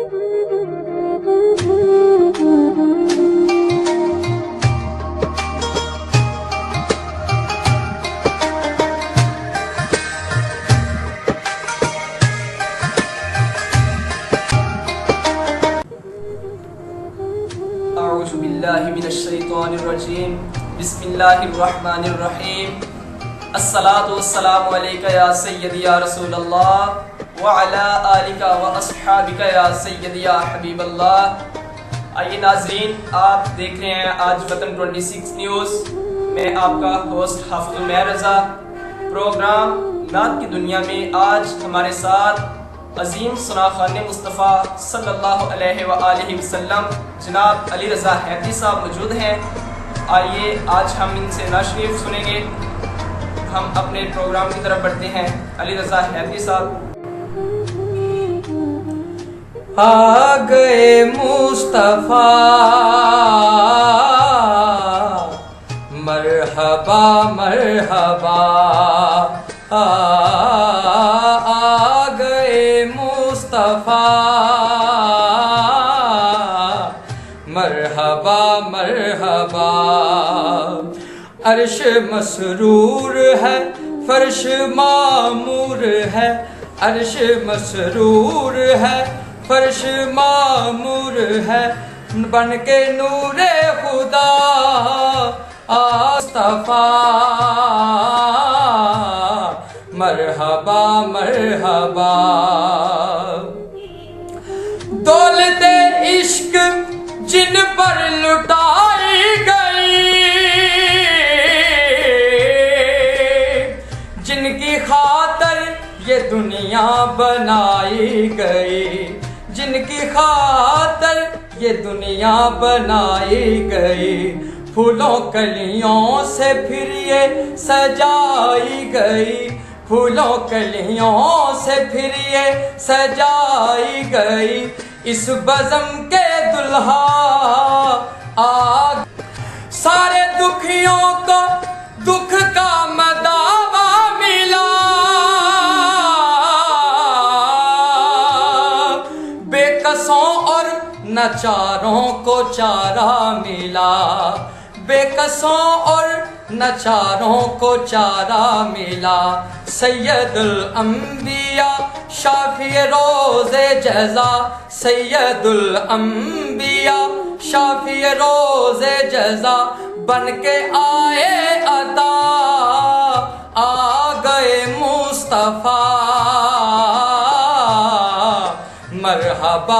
बिस्मिल्लाहिर्रहमानिर्रहीम बिस्मिल्लाहिर्रहमानिर्रहीम अस्सलातु वस्सलामु अलैका या सय्यदी या रसूलल्लाह व अला आलिका व अस्हाबिका या सय्यदी या हबीबल्लाह। आइए नाज़रीन, आप देख रहे हैं आज वतन 26 न्यूज़। मैं आपका होस्ट हाफिज़ुल मैं रज़ा। प्रोग्राम नात की दुनिया में आज हमारे साथ अजीम सुनाखाने मुस्तफ़ा सल्लल्लाहु अलैहि व आलिहि वसल्लम जनाब अली रज़ा हैती साहब मौजूद हैं। आइए आज हम इनसे नाशरीफ सुनेंगे। हम अपने प्रोग्राम की तरफ बढ़ते हैं। अली रज़ा हैती साहब। आ गए मुस्तफ़ा मरहबा मरहबा, आ गए मुस्तफ़ा मरहबा मरहबा। अर्श मसरूर है फर्श मामूर है, अर्श मसरूर है फर्श मामूर है, बन के नूरे खुदा मुस्तफ़ा मरहबा मरहबा। दौलते इश्क जिन पर लुटाई गई, जिनकी खातर ये दुनिया बनाई गई, जिनकी खातर ये दुनिया बनाई गई, फूलों कलियों से फिर ये सजाई गई, फूलों कलियों से फिर ये सजाई गई। इस बज़म के दुल्हा आग सारे दुखियों को दुख का मदावा मिला, बेकसों और नचारों को चारा मिला, बेकसों और नचारों को चारा मिला। सैयदुल अंबिया शाफी रोज़े जज़ा, सैयदुल अंबिया शाफी रोज़े जज़ा, बन के आए अता आ गए मुस्तफ़ा मरहबा।